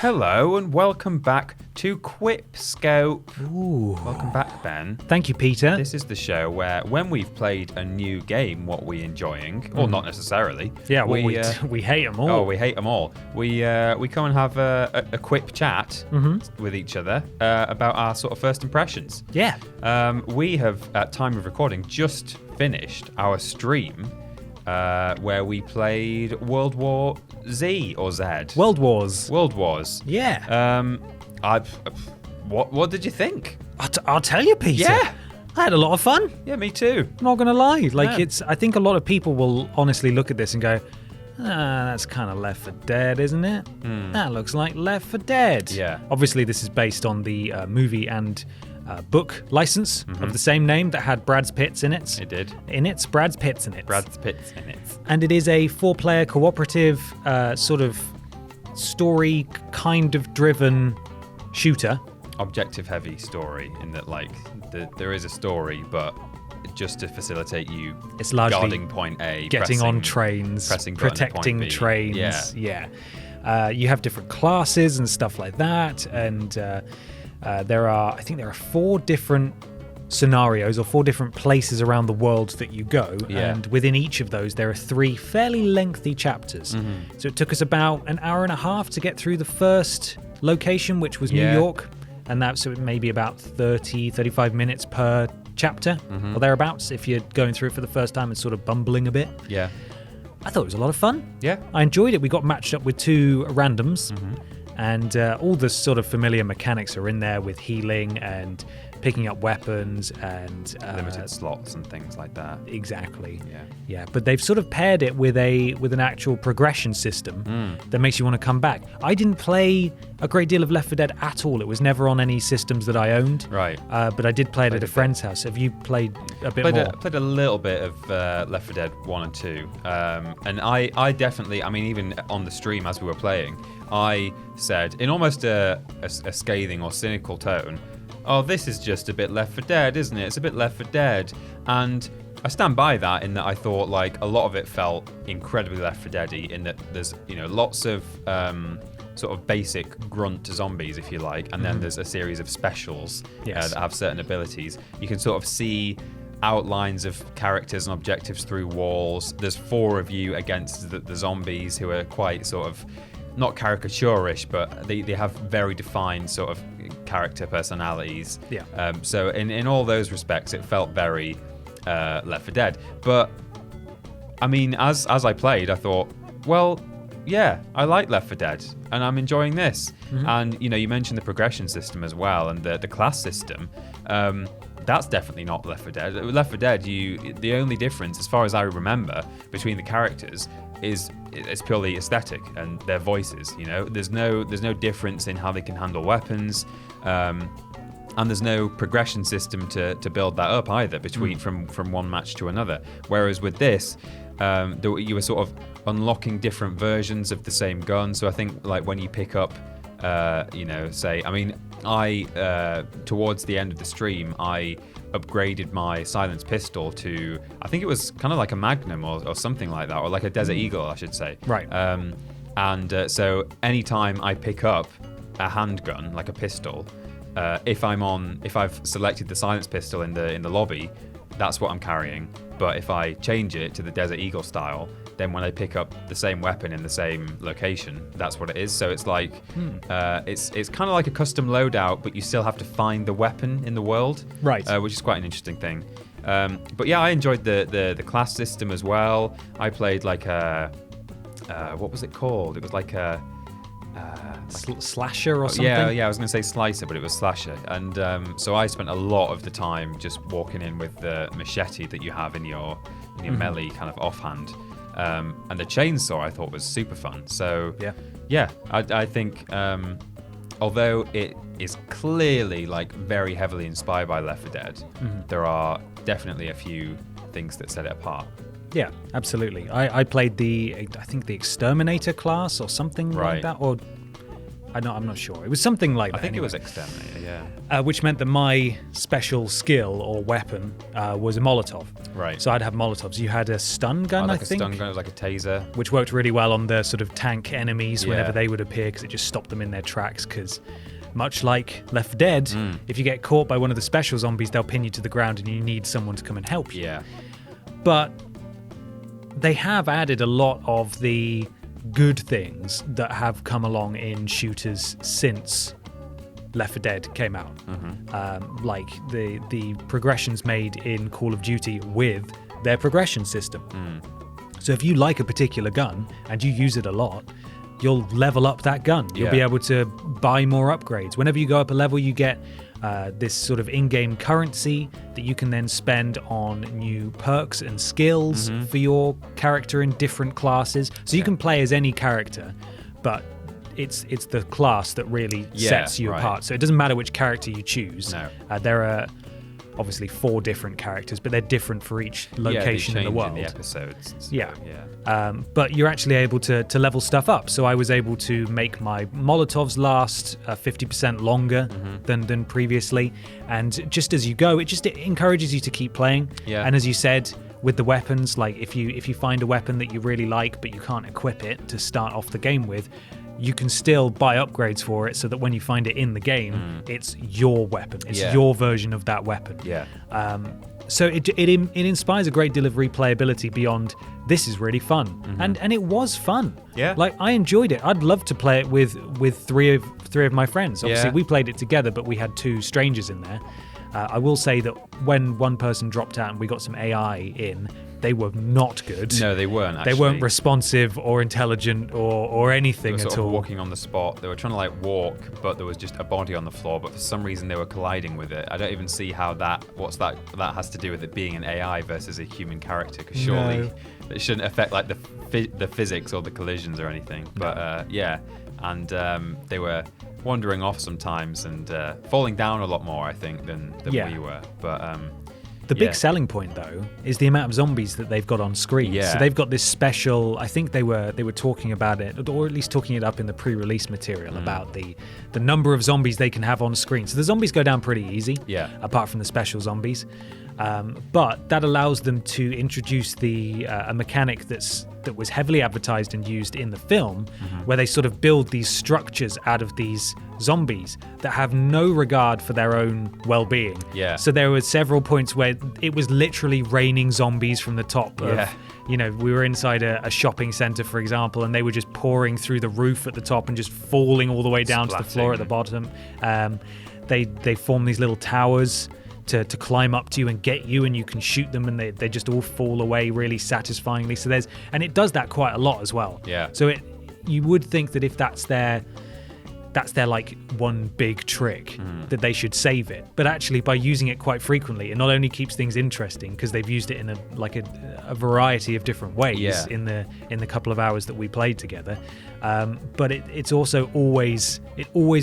Hello and welcome back to QuipScope. Ooh. Welcome back, Ben. Thank you, Peter. This is the show where when we've played a new game, what we're enjoying, or not necessarily. Yeah, we hate them all. Oh, we hate them all. We come and have a quip chat with each other about our sort of first impressions. Yeah. We have, at time of recording, just finished our stream where we played World War Z or Z. World Wars. World Wars. Yeah. What did you think? I'll tell you, Peter. Yeah. I had a lot of fun. Yeah, me too. I'm not going to lie. Yeah. I think a lot of people will honestly look at this and go, that's kind of Left 4 Dead, isn't it? That looks like Left 4 Dead. Yeah. Obviously, this is based on the movie and book license of the same name that had Brad Pitt in it. It did. Brad Pitt's in it. Brad Pitt's in it. And it is a 4-player cooperative sort of story kind of driven shooter. Objective-heavy story in that, there is a story, but just to facilitate you, it's largely guarding point A, getting on trains, protecting trains. Yeah. You have different classes and stuff like that, and there are 4 different scenarios or 4 different places around the world that you go, and within each of those there are 3 fairly lengthy chapters. So it took us about an hour and a half to get through the first location, which was New York, and that's maybe about 30-35 minutes per chapter or thereabouts if you're going through it for the first time and sort of bumbling a bit. Yeah, I thought it was a lot of fun. Yeah, I enjoyed it. We got matched up with 2 randoms, and all the sort of familiar mechanics are in there with healing and picking up weapons and limited slots and things like that. Exactly. Yeah. But they've sort of paired it with an actual progression system that makes you want to come back. I didn't play a great deal of Left 4 Dead at all. It was never on any systems that I owned. Right. But I did play it at a friend's house. Have you played a bit more? Played a little bit of Left 4 Dead 1 and 2. And I definitely, even on the stream as we were playing, I said in almost a scathing or cynical tone, oh, this is just a bit Left 4 Dead, isn't it? It's a bit Left 4 Dead. And I stand by that in that I thought a lot of it felt incredibly Left 4 Dead-y in that there's, lots of sort of basic grunt zombies, if you like, and then there's a series of specials that have certain abilities. You can sort of see outlines of characters and objectives through walls. There's 4 of you against the zombies who are quite sort of not caricaturish, but they have very defined sort of character personalities. Yeah. So in all those respects, it felt very Left 4 Dead. But as I played, I thought, well, yeah, I like Left 4 Dead, and I'm enjoying this. And you mentioned the progression system as well, and the class system. That's definitely not Left 4 Dead. Left 4 Dead, the only difference, as far as I remember, between the characters is it's purely aesthetic and their voices. There's no difference in how they can handle weapons, and there's no progression system to build that up either between from one match to another. Whereas with this, you were sort of unlocking different versions of the same gun. So I think when you pick up, towards the end of the stream, I upgraded my silenced pistol to, I think it was kind of like a Magnum or something like that, or like a Desert Eagle, I should say. Right. So anytime I pick up a handgun, like a pistol, if I've selected the silenced pistol in the lobby, that's what I'm carrying. But if I change it to the Desert Eagle style, then when I pick up the same weapon in the same location, that's what it is. So it's like it's kind of like a custom loadout, but you still have to find the weapon in the world, right? Which is quite an interesting thing. But yeah, I enjoyed the class system as well. I played like a what was it called? It was like a slasher or something? Yeah, I was going to say slicer, but it was slasher. And so I spent a lot of the time just walking in with the machete that you have in your melee kind of offhand. And the chainsaw I thought was super fun. So yeah, I think although it is clearly very heavily inspired by Left 4 Dead, there are definitely a few things that set it apart. Yeah, absolutely. I played I think the Exterminator class or something like that, or I'm not sure. It was something like that. I think anyway. it was exterminator, yeah. Which meant that my special skill or weapon was a Molotov. Right. So I'd have Molotovs. You had a stun gun, like I think. A stun gun, it was like a taser. Which worked really well on the sort of tank enemies whenever they would appear, because it just stopped them in their tracks. Because much like Left 4 Dead, if you get caught by one of the special zombies, they'll pin you to the ground and you need someone to come and help you. Yeah. But they have added a lot of the good things that have come along in shooters since Left 4 Dead came out. Like the progressions made in Call of Duty with their progression system. So if you like a particular gun and you use it a lot, you'll level up that gun. You'll be able to buy more upgrades. Whenever you go up a level, you get this sort of in-game currency that you can then spend on new perks and skills for your character in different classes. So you can play as any character, but it's the class that really sets you apart. So it doesn't matter which character you choose. No. There are obviously 4 different characters, but they're different for each location in the world. In the episodes. So, but you're actually able to level stuff up. So I was able to make my Molotovs last 50% longer than previously. And just as you go, it encourages you to keep playing. Yeah. And as you said, with the weapons, like if you find a weapon that you really like, but you can't equip it to start off the game with, you can still buy upgrades for it, so that when you find it in the game, it's your weapon. It's your version of that weapon. Yeah. So it inspires a great deal of replayability beyond, this is really fun. And it was fun. Yeah. Like, I enjoyed it. I'd love to play it with three of my friends. Obviously, we played it together, but we had 2 strangers in there. I will say that when one person dropped out and we got some AI in, they were not good. No, they weren't, actually. They weren't responsive or intelligent or anything they were at sort all. of walking on the spot. They were trying to like walk, but there was just a body on the floor. But for some reason, they were colliding with it. I don't even see how that has to do with it being an AI versus a human character. Because surely it shouldn't affect like the physics or the collisions or anything. But and they were wandering off sometimes and falling down a lot more, I think, than we were. But the big selling point, though, is the amount of zombies that they've got on screen. Yeah. So they've got this special, I think they were talking about it, or at least talking it up in the pre-release material about the number of zombies they can have on screen. So the zombies go down pretty easy, apart from the special zombies. But that allows them to introduce a mechanic that was heavily advertised and used in the film, where they sort of build these structures out of these zombies that have no regard for their own well-being. Yeah. So there were several points where it was literally raining zombies from the top of, we were inside a shopping center, for example, and they were just pouring through the roof at the top and just falling all the way down to the floor at the bottom. They form these little towers to climb up to you and get you, and you can shoot them, and they just all fall away really satisfyingly. So and it does that quite a lot as well. Yeah. So you would think that if that's their like one big trick, that they should save it. But actually, by using it quite frequently, it not only keeps things interesting, because they've used it in a variety of different ways in the couple of hours that we played together. But it's also always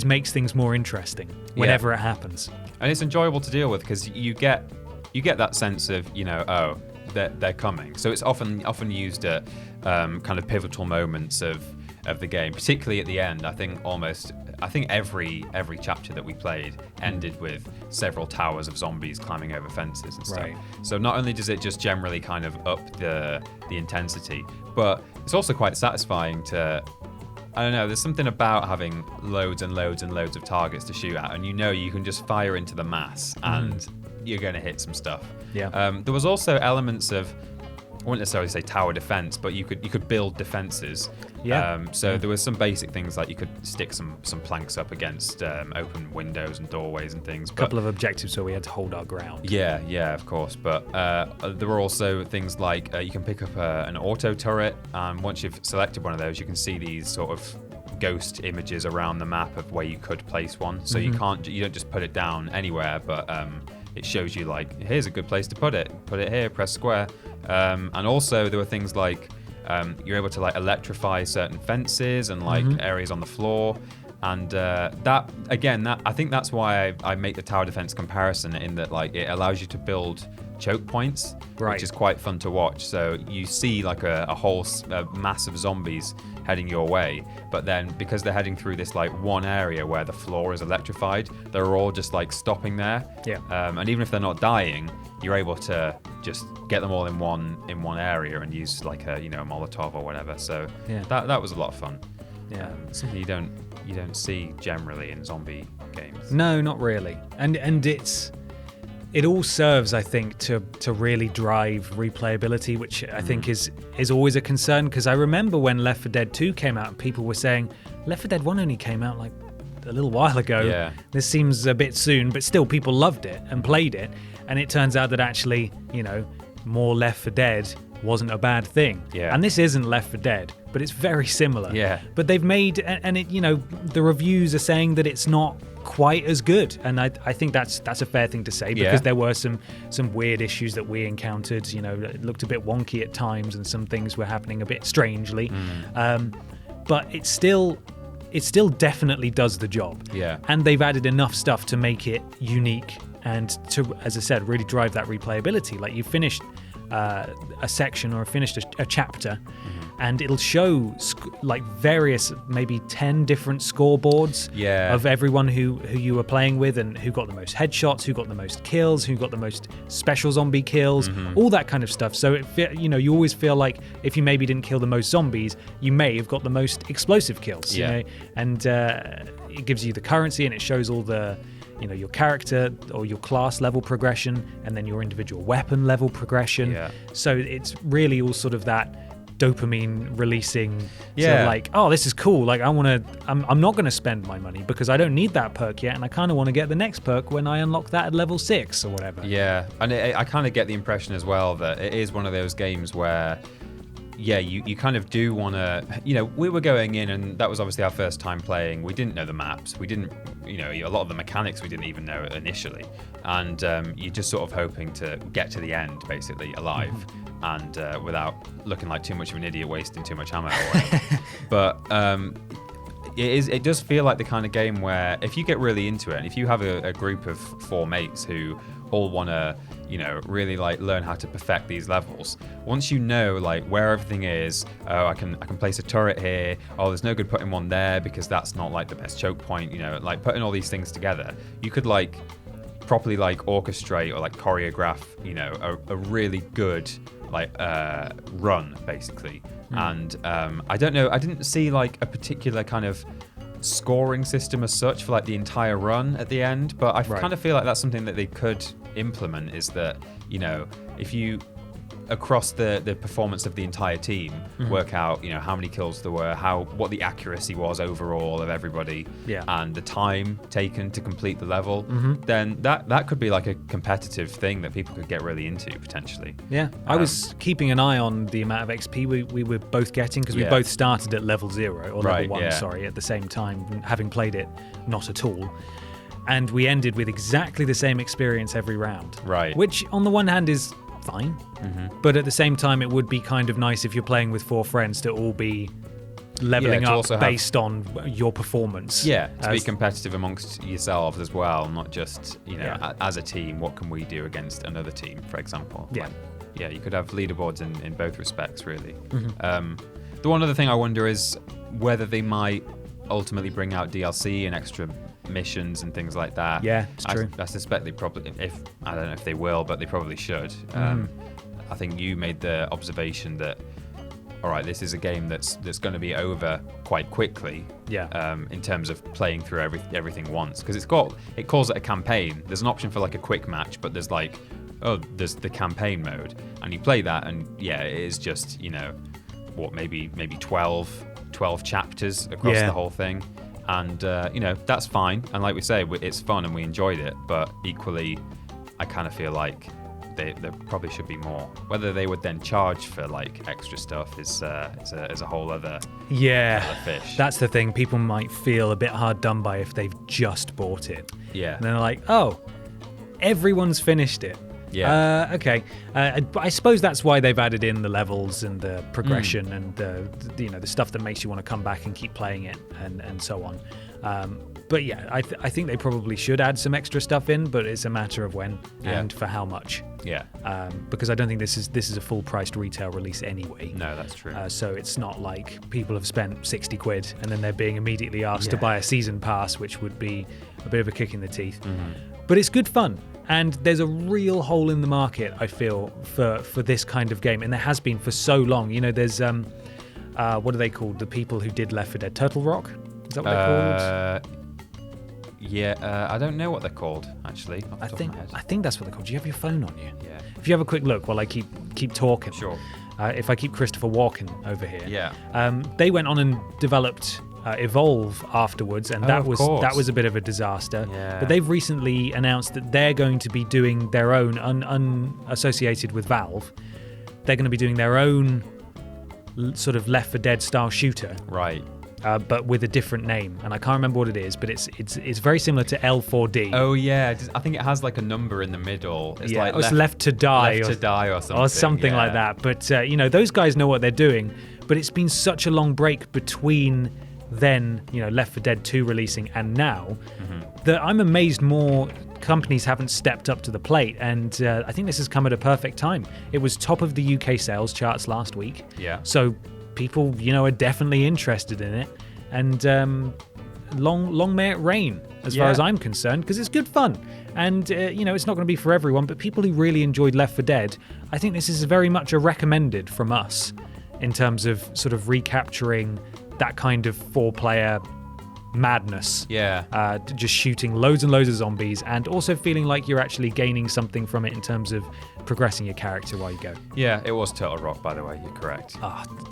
makes things more interesting whenever it happens. And it's enjoyable to deal with, because you get that sense of, they're coming. So it's often used at kind of pivotal moments of the game, particularly at the end. I think every chapter that we played ended with several towers of zombies climbing over fences and stuff. Right. So not only does it just generally kind of up the intensity, but it's also quite satisfying to, I don't know, there's something about having loads and loads and loads of targets to shoot at, and you can just fire into the mass and you're going to hit some stuff. Yeah. There was also elements of, I wouldn't necessarily say tower defense, but you could build defenses. Yeah. So there was some basic things, like you could stick some planks up against open windows and doorways and things. A couple of objectives where we had to hold our ground. Yeah, of course. But there were also things like you can pick up an auto turret, and once you've selected one of those, you can see these sort of ghost images around the map of where you could place one. So you don't just put it down anywhere, but it shows you like, here's a good place to put it. Put it here, press square. And also there were things like you're able to like electrify certain fences and like areas on the floor. And I think that's why I make the tower defense comparison, in that like it allows you to build choke points, which is quite fun to watch. So you see like a whole mass of zombies heading your way, but then because they're heading through this like one area where the floor is electrified, they're all just like stopping there. And even if they're not dying, you're able to just get them all in one area and use like a Molotov or whatever. So that was a lot of fun. Something you don't see generally in zombie games. No, not really. And it all serves, I think, to really drive replayability, which I think is always a concern, because I remember when Left 4 Dead 2 came out and people were saying Left 4 Dead 1 only came out like a little while ago. Yeah. This seems a bit soon, but still people loved it and played it. And it turns out that actually, more Left 4 Dead wasn't a bad thing. Yeah. And this isn't Left 4 Dead, but it's very similar. Yeah. But they've made, and it, the reviews are saying that it's not quite as good, and I think that's a fair thing to say, because there were some weird issues that we encountered. It looked a bit wonky at times, and some things were happening a bit strangely. But it still definitely does the job. Yeah. And they've added enough stuff to make it unique and to, as I said, really drive that replayability. Like you finished a section or finished a chapter, and it'll show like various, maybe 10 different scoreboards of everyone who you were playing with, and who got the most headshots, who got the most kills, who got the most special zombie kills, all that kind of stuff. So you always feel like if you maybe didn't kill the most zombies, you may have got the most explosive kills. And it gives you the currency, and it shows all the your character or your class level progression, and then your individual weapon level progression. So it's really all sort of that dopamine releasing, sort of like, oh, this is cool, like I'm not going to spend my money because I don't need that perk yet, and I kind of want to get the next perk when I unlock that at level 6 or whatever. And I kind of get the impression as well that it is one of those games where you kind of do want to, we were going in, and that was obviously our first time playing. We didn't know the maps. We didn't, a lot of the mechanics we didn't even know initially. And you're just sort of hoping to get to the end, basically, alive, and without looking like too much of an idiot wasting too much ammo or whatever. But it does feel like the kind of game where if you get really into it, and if you have a group of 4 mates who all want to, really like learn how to perfect these levels. Once you know like where everything is, I can place a turret here. Oh, there's no good putting one there because that's not like the best choke point. Like putting all these things together, you could like properly like orchestrate or like choreograph, a really good like run basically. And I don't know, I didn't see like a particular kind of scoring system as such for like the entire run at the end, but I kind of feel like that's something that they could implement, is that if you across the performance of the entire team work out how many kills there were, what the accuracy was overall of everybody, and the time taken to complete the level, then that could be like a competitive thing that people could get really into potentially. I was keeping an eye on the amount of XP we were both getting, because we both started at level 0 or level 1 at the same time, having played it not at all. And we ended with exactly the same experience every round, which on the one hand is fine, but at the same time it would be kind of nice if you're playing with 4 friends to all be leveling up based on your performance. To be competitive amongst yourselves as well, not just as a team, what can we do against another team, for example. You could have leaderboards in both respects, really. The one other thing I wonder is whether they might ultimately bring out DLC and extra missions and things like that. It's true. I suspect they probably, I don't know if they will, but they probably should. I think you made the observation that, all right, this is a game that's going to be over quite quickly. In terms of playing through everything once, because it calls it a campaign. There's an option for like a quick match, but there's like, there's the campaign mode, and you play that, and it is just maybe 12 chapters across the whole thing. And that's fine, and like we say, it's fun and we enjoyed it, but equally I kind of feel like there probably should be more. Whether they would then charge for like extra stuff is a whole other fish. That's the thing. People might feel a bit hard done by if they've just bought it, and they're like, oh, everyone's finished it. Okay. I suppose that's why they've added in the levels and the progression and the stuff that makes you want to come back and keep playing it and so on. But yeah, I think they probably should add some extra stuff in, but it's a matter of when and for how much. Yeah. Because I don't think this is a full-priced retail release anyway. No, that's true. So it's not like people have spent 60 quid and then they're being immediately asked to buy a season pass, which would be a bit of a kick in the teeth. But it's good fun. And there's a real hole in the market, I feel, for this kind of game. And there has been for so long. You know, there's, what are they called? The people who did Left 4 Dead, Turtle Rock? Is that what they're called? Yeah, I don't know what they're called, actually. I think that's what they're called. Do you have your phone on you? Yeah. If you have a quick look while I keep talking. Sure. If I keep Christopher Walken over here. Yeah. They went on and developed Evolve afterwards, and that was a bit of a disaster. Yeah. But they've recently announced that they're going to be doing their own, unassociated with Valve. They're going to be doing their own sort of Left 4 Dead style shooter. Right. But with a different name, and I can't remember what it is, but it's very similar to L4D. Oh yeah, I think it has like a number in the middle. It's like it's Left to Die, Left to Die or something, or something like that. But you know, those guys know what they're doing. But it's been such a long break between then, you know, Left 4 Dead 2 releasing and now that I'm amazed more companies haven't stepped up to the plate. And I think this has come at a perfect time. It was top of the UK sales charts last week. Yeah. So people, you know, are definitely interested in it, and long may it reign as far as I'm concerned, because it's good fun. And you know, it's not going to be for everyone, but people who really enjoyed Left 4 Dead, I think this is very much a recommended from us in terms of sort of recapturing that kind of 4-player madness. Yeah. Just shooting loads and loads of zombies, and also feeling like you're actually gaining something from it in terms of progressing your character while you go. Yeah, it was Turtle Rock, by the way. You're correct.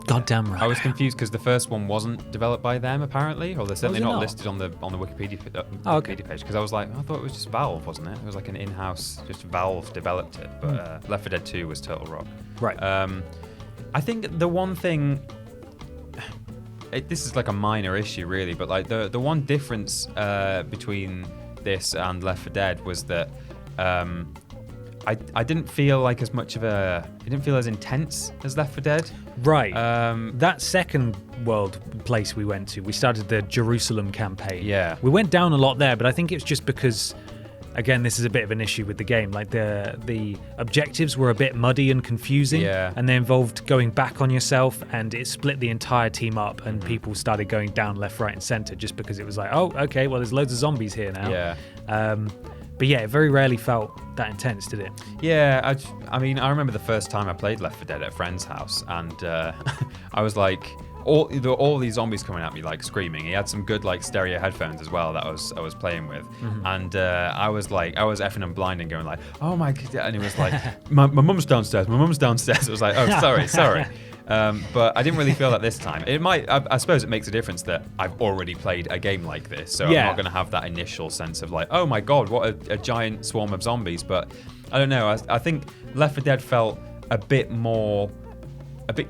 Goddamn right. I was confused because the first one wasn't developed by them, apparently, or they're certainly not listed on the Wikipedia page. Because I was like, I thought it was just Valve, wasn't it? It was like an in-house, just Valve developed it. But Left 4 Dead 2 was Turtle Rock. Right. I think the one thing. This is like a minor issue, really, but like the one difference between this and Left 4 Dead was that I didn't feel like as much of a. It didn't feel as intense as Left 4 Dead. Right. That second world place we went to, we started the Jerusalem campaign. Yeah. We went down a lot there, but I think it's just because, again, this is a bit of an issue with the game. Like the objectives were a bit muddy and confusing, and they involved going back on yourself, and it split the entire team up, and people started going down left, right, and center just because it was like, oh, okay, well, there's loads of zombies here now. Yeah. But yeah, it very rarely felt that intense, did it? Yeah, I mean, I remember the first time I played Left 4 Dead at a friend's house, and I was like, all these zombies coming at me like screaming. He had some good like stereo headphones as well that I was playing with, and I was effing and blinding, going like, oh my god, and he was like, my mum's downstairs. It was like, oh sorry. But I didn't really feel that this time. It might, I suppose it makes a difference that I've already played a game like this, so I'm not going to have that initial sense of like, oh my god, what a giant swarm of zombies. But I don't know, I think Left 4 Dead felt a bit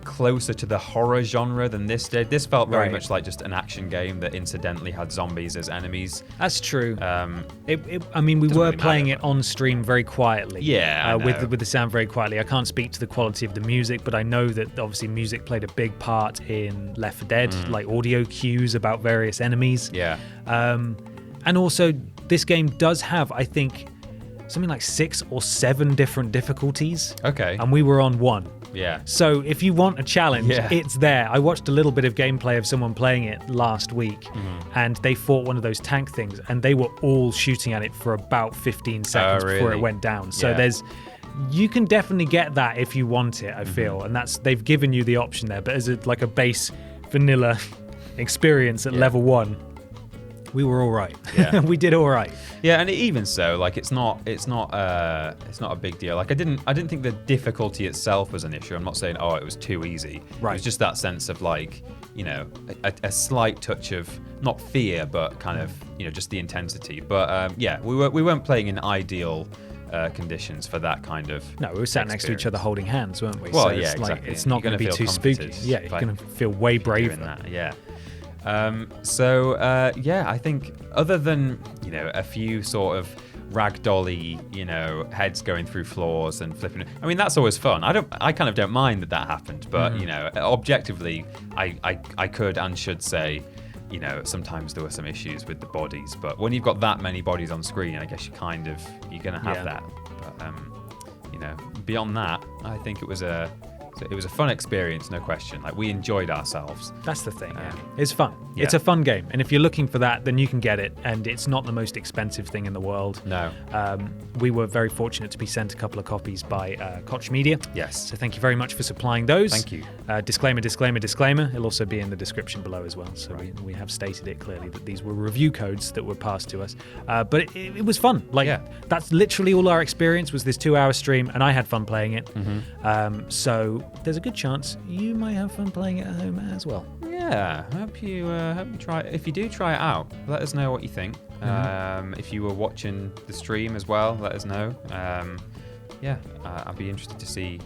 closer to the horror genre than this did. This felt very much like just an action game that incidentally had zombies as enemies. That's true. I mean, we were playing it on stream very quietly. Yeah, with the sound very quietly. I can't speak to the quality of the music, but I know that obviously music played a big part in Left 4 Dead, like audio cues about various enemies. Yeah. And also, this game does have, I think, something like 6 or 7 different difficulties. Okay. And we were on 1. Yeah. So if you want a challenge, it's there. I watched a little bit of gameplay of someone playing it last week, and they fought one of those tank things, and they were all shooting at it for about 15 seconds before it went down. So you can definitely get that if you want it, I feel, and they've given you the option there. But as a base vanilla experience at level 1, we were all right. Yeah. We did all right. Yeah, and even so, like it's not a big deal. Like I didn't think the difficulty itself was an issue. I'm not saying it was too easy. Right. It was just that sense of like, you know, a slight touch of not fear, but kind of, you know, just the intensity. But we weren't playing in ideal conditions for that kind of. No, we were sat next to each other holding hands, weren't we? Well, so yeah, exactly. It's not going to be too spooky. Yeah, you're going to feel way braver. That, yeah. I think other than, you know, a few sort of ragdolly, you know, heads going through floors and flipping. I mean, that's always fun. I kind of don't mind that happened, but you know, objectively, I could and should say, sometimes there were some issues with the bodies, but when you've got that many bodies on screen, I guess you're going to have that. But, beyond that, I think it was a fun experience, no question. Like, we enjoyed ourselves. That's the thing. It's fun. Yeah. It's a fun game, and if you're looking for that, then you can get it. And it's not the most expensive thing in the world. No. We were very fortunate to be sent a couple of copies by Koch Media. Yes. So thank you very much for supplying those. Thank you. Disclaimer. It'll also be in the description below as well. So right. we have stated it clearly that these were review codes that were passed to us. But it was fun. That's literally all our experience was this 2-hour stream, and I had fun playing it. Mm-hmm. So there's a good chance you might have fun playing it at home as well. Yeah, I hope you try it. If you do try it out, let us know what you think. Mm-hmm. If you were watching the stream as well, let us know. I'd be interested to see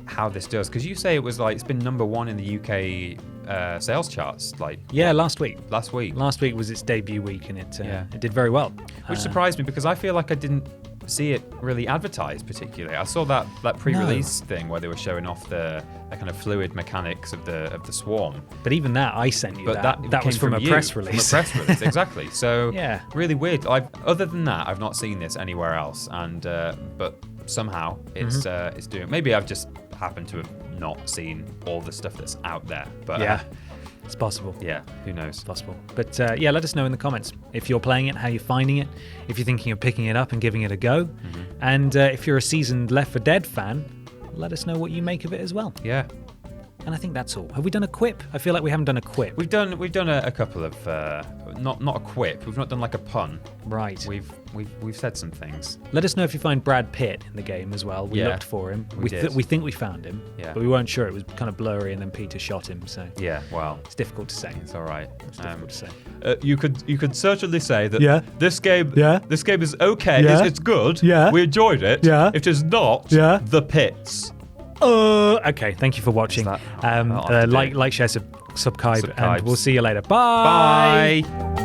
how this does, because you say it's been number 1 in the UK sales charts. Last week. Last week was its debut week, and it did very well. Which surprised me, because I feel like I didn't see it really advertised particularly. I saw that pre-release thing where they were showing off the kind of fluid mechanics of the swarm. But even that, I sent you that was from a press release. From a press release, exactly. So really weird. Other than that, I've not seen this anywhere else, and but somehow it's doing. Maybe I've just happened to have not seen all the stuff that's out there. But it's possible. Yeah, who knows? It's possible. But let us know in the comments if you're playing it, how you're finding it, if you're thinking of picking it up and giving it a go. Mm-hmm. And if you're a seasoned Left 4 Dead fan, let us know what you make of it as well. Yeah. And I think that's all. Have we done a quip? I feel like we haven't done a quip. We've done a couple of not a quip. We've not done like a pun. Right. We've said some things. Let us know if you find Brad Pitt in the game as well. We looked for him. We think we found him. Yeah. But we weren't sure. It was kind of blurry, and then Peter shot him. So it's difficult to say. It's all right. It's difficult to say. You could certainly say that this game is okay. Yeah. It's good. Yeah. We enjoyed it. Yeah. It is not the pits. Okay, thank you for watching. Like, share, subscribe, and we'll see you later. Bye. Bye.